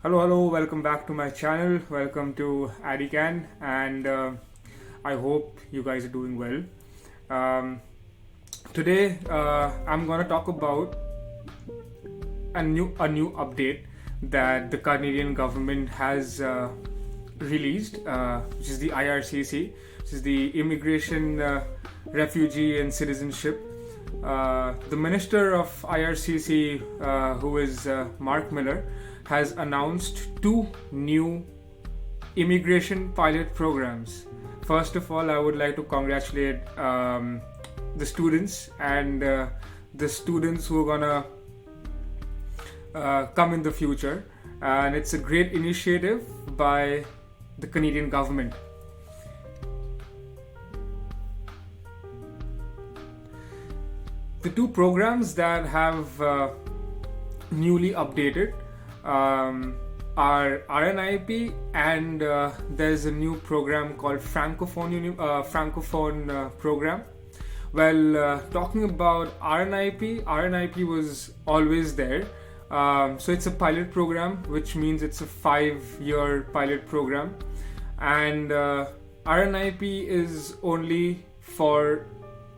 Hello, welcome back to my channel. Welcome to Adican, and I hope you guys are doing well. Um, Today, I'm gonna talk about a new update that the Canadian government has released, which is the IRCC, which is the Immigration, Refugee and Citizenship. The Minister of IRCC, who is Mark Miller, has announced two new immigration pilot programs. First of all, I would like to congratulate the students and the students who are gonna come in the future, and it's a great initiative by the Canadian government. The two programs that have newly updated are Rnip, and there's a new program called Franchophone program. Well, talking about Rnip was always there. So it's a pilot program, which means it's a 5-year pilot program, and Rnip is only for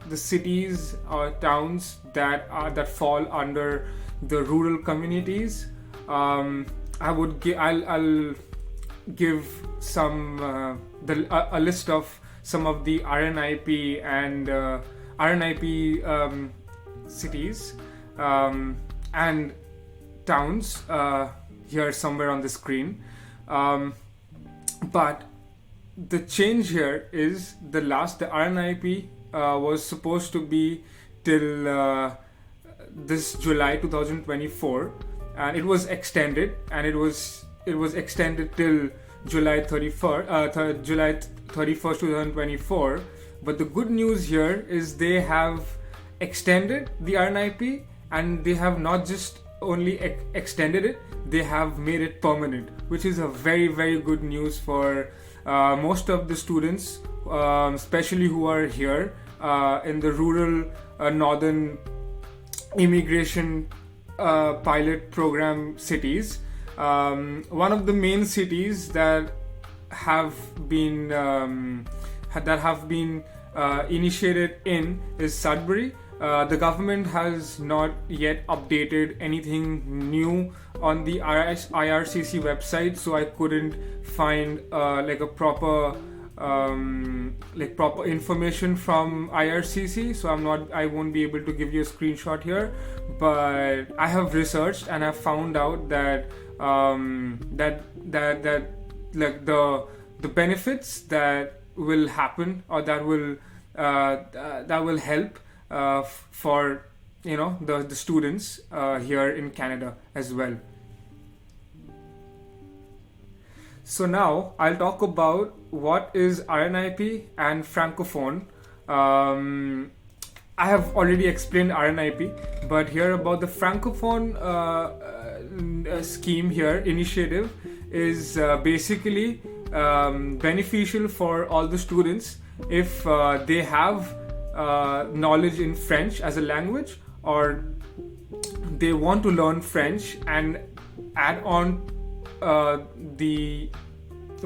the cities or towns that fall under the rural communities. I'll give some a list of some of the Rnip and Rnip cities and towns here somewhere on the screen. But the change here is the Rnip was supposed to be till this July 2024, and it was extended, and it was extended till July 31st 2024. But the good news here is they have extended the Rnip, and they have not just only extended it, they have made it permanent, which is a very, very good news for most of the students, especially who are here in the rural northern immigration pilot program cities. One of the main cities that have been initiated in is Sudbury. The government has not yet updated anything new on the IRCC website, so I couldn't find proper information from IRCC. So I won't be able to give you a screenshot here. But I have researched and I found out that the benefits that will happen, or that will help for the students here in Canada as well. So now I'll talk about what is Rnip and Francophone. I have already explained Rnip, but here about the Francophone scheme here, initiative, is basically beneficial for all the students if they have knowledge in French as a language, or they want to learn French and add on the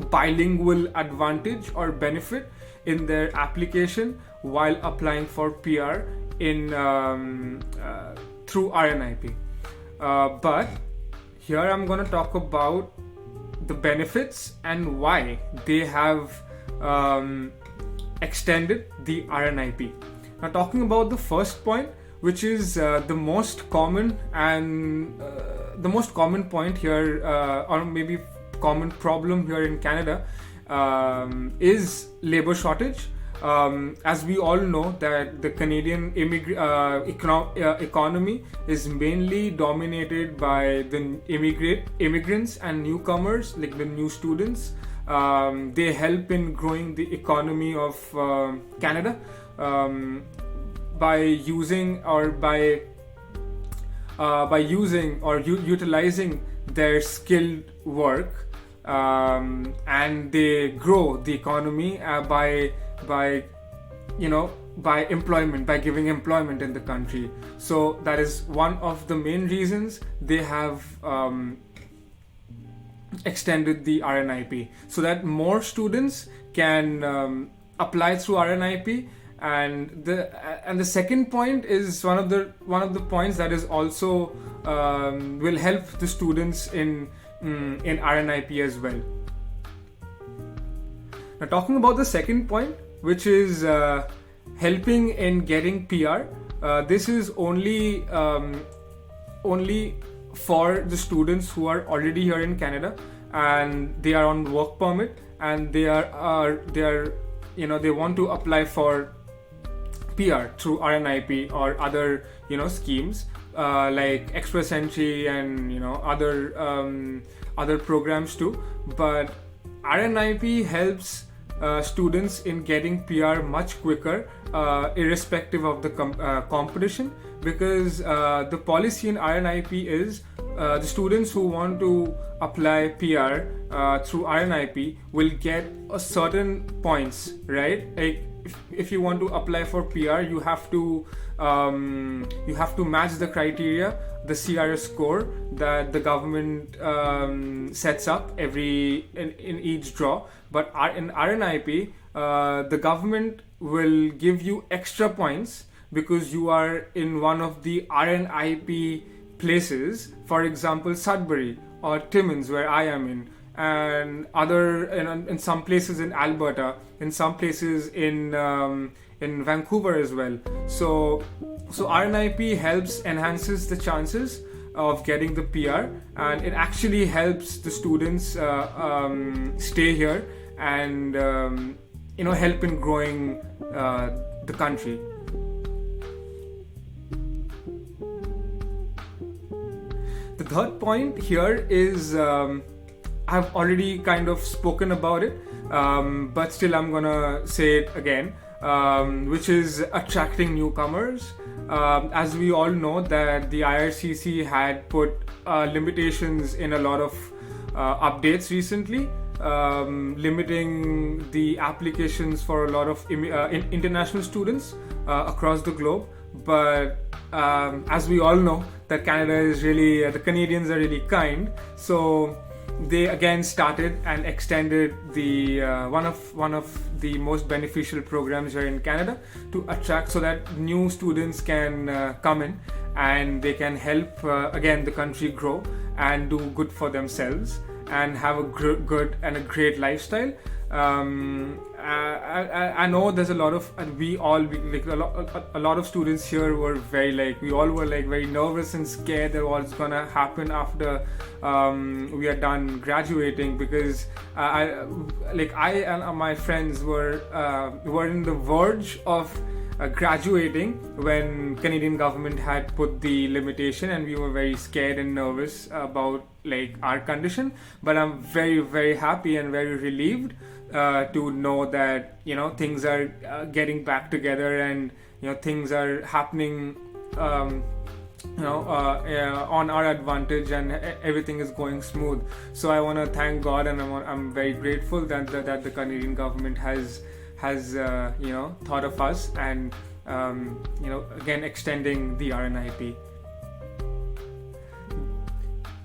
bilingual advantage or benefit in their application while applying for PR in through Rnip. But here I'm going to talk about the benefits and why they have extended the Rnip. Now, talking about the first point, which is the most common point here, or maybe common problem here in Canada, is labor shortage. As we all know that the Canadian economy is mainly dominated by the immigrants and newcomers, like the new students. They help in growing the economy of Canada by using or utilizing their skilled work, and they grow the economy by employment, by giving employment in the country. So that is one of the main reasons they have extended the RNIP so that more students can apply through RNIP. And the second point is one of the points that is also will help the students in RNIP as well. Now, talking about the second point, which is helping in getting PR, this is only for the students who are already here in Canada and they are on work permit, and they want to apply for PR through RNIP or other schemes like Express Entry and other programs too. But RNIP helps students in getting PR much quicker, irrespective of the competition, because the policy in RNIP is the students who want to apply PR through RNIP will get a certain points, right? Like if you want to apply for PR, you have to match the criteria, the CRS score that the government sets up in each draw. But in RNIP, the government will give you extra points because you are in one of the RNIP places, for example Sudbury or Timmins, where I am in, and in some places in Alberta, in some places in Vancouver as well. So RNIP enhances the chances of getting the PR, and it actually helps the students stay here and help in growing the country. The third point here is I've already kind of spoken about it, but still I'm gonna say it again, which is attracting newcomers. As we all know that the Ircc had put limitations in a lot of updates recently, limiting the applications for a lot of international students across the globe. But as we all know that Canada is really, the Canadians are really kind, so they again started and extended the one of the most beneficial programs here in Canada to attract, so that new students can come in and they can help again the country grow and do good for themselves and have a good and a great lifestyle. I know there's a lot of, and a lot of students here were very very nervous and scared that what's gonna happen after we are done graduating, because I and my friends were in the verge of graduating when Canadian government had put the limitation, and we were very scared and nervous about our condition. But I'm very, very happy and very relieved to know that things are getting back together, and things are happening on our advantage, and everything is going smooth. So I want to thank God, and I'm very grateful that the Canadian government has thought of us, and again extending the RNIP.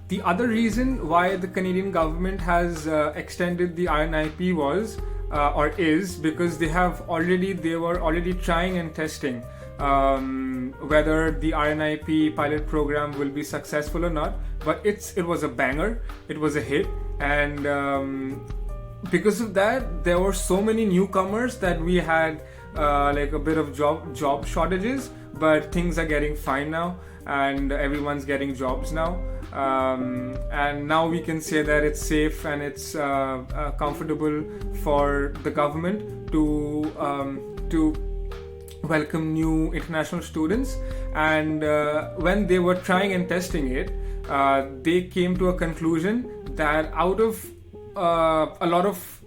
The other reason why the Canadian government has extended the RNIP is because they were already trying and testing whether the RNIP pilot program will be successful or not. But it was a banger, it was a hit, and because of that, there were so many newcomers that we had a bit of job shortages. But things are getting fine now, and everyone's getting jobs now. And now we can say that it's safe and it's comfortable for the government to welcome new international students. And when they were trying and testing it, they came to a conclusion that out of a lot of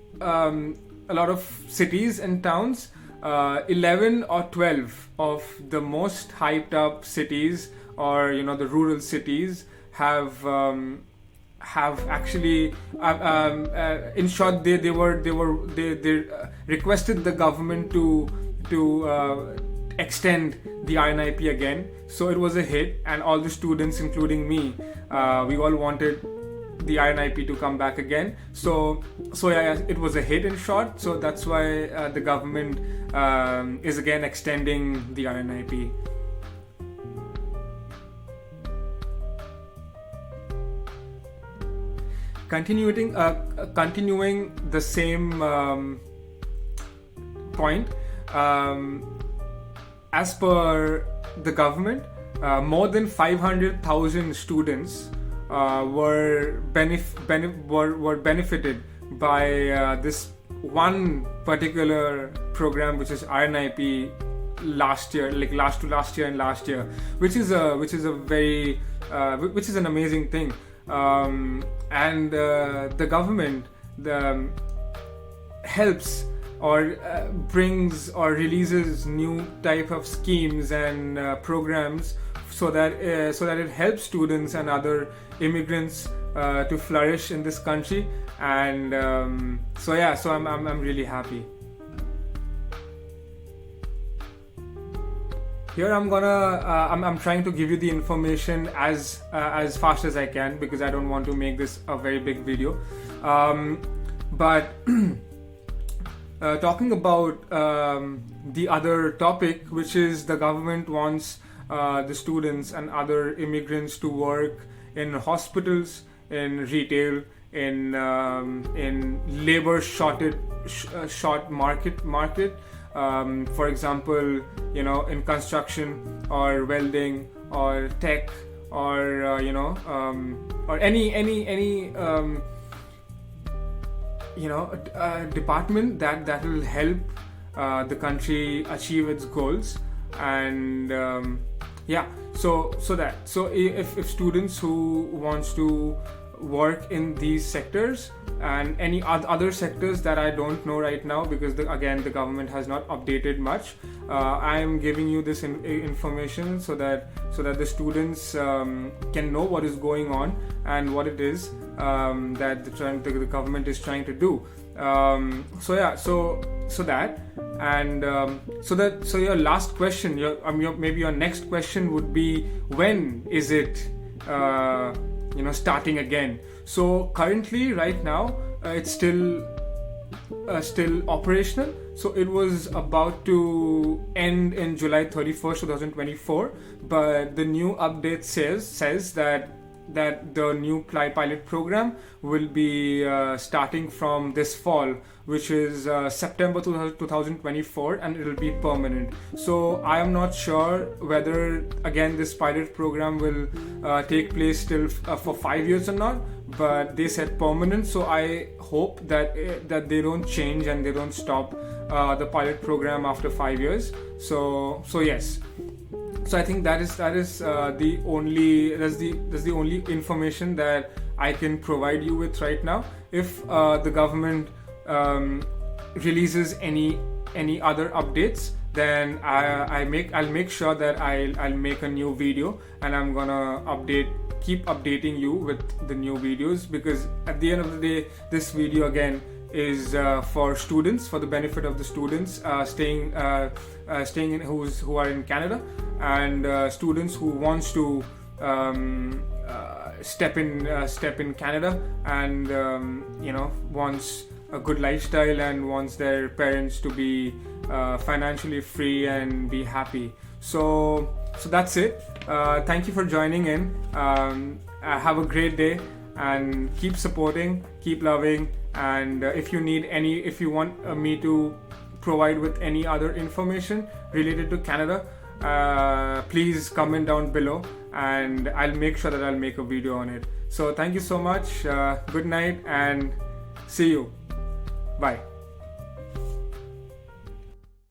cities and towns, 11 or 12 of the most hyped up cities, or the rural cities, have actually in short they requested the government to extend the RNIP again. So it was a hit, and all the students, including me, we all wanted the Rnip to come back again. So yeah, it was a hit in short. So that's why the government is again extending the Rnip. Continuing the same point, as per the government, more than 500,000 students were benefited by this one particular program, which is Rnip, last year, like last year and last year, which is an amazing thing. And the government helps or brings or releases new type of schemes and programs so that it helps students and other immigrants to flourish in this country. And so I'm really happy. Here I'm trying to give you the information as fast as I can, because I don't want to make this a very big video. But talking about the other topic, which is the government wants the students and other immigrants to work in hospitals, in retail, in labor short market. For example, in construction or welding or tech or or any department that will help the country achieve its goals. And so if students who wants to work in these sectors and any other sectors that I don't know right now, because the government has not updated much, I am giving you this information so that the students can know what is going on and what it is that the government is trying to do. So your last question, maybe your next question would be, when is it starting again? So currently, right now, it's still operational. So it was about to end in July 31st, 2024, but the new update says that the new pilot program will be starting from this fall, which is September 2024, and it will be permanent. So I am not sure whether again this pilot program will take place still for 5 years or not, but they said permanent. So I hope that they don't change and they don't stop the pilot program after 5 years. So yes. So I think that is the only information that I can provide you with right now. If the government releases any other updates, then I'll make sure that I'll make a new video, and I'm gonna keep updating you with the new videos, because at the end of the day, this video again is for students, for the benefit of the students staying in who are in Canada, and students who wants to step in Canada and wants a good lifestyle and wants their parents to be financially free and be happy. So that's it. Thank you for joining in. Have a great day and keep supporting, keep loving. And if you want me to provide with any other information related to Canada, please comment down below, and I'll make sure that I'll make a video on it. So thank you so much. Good night and see you. Bye.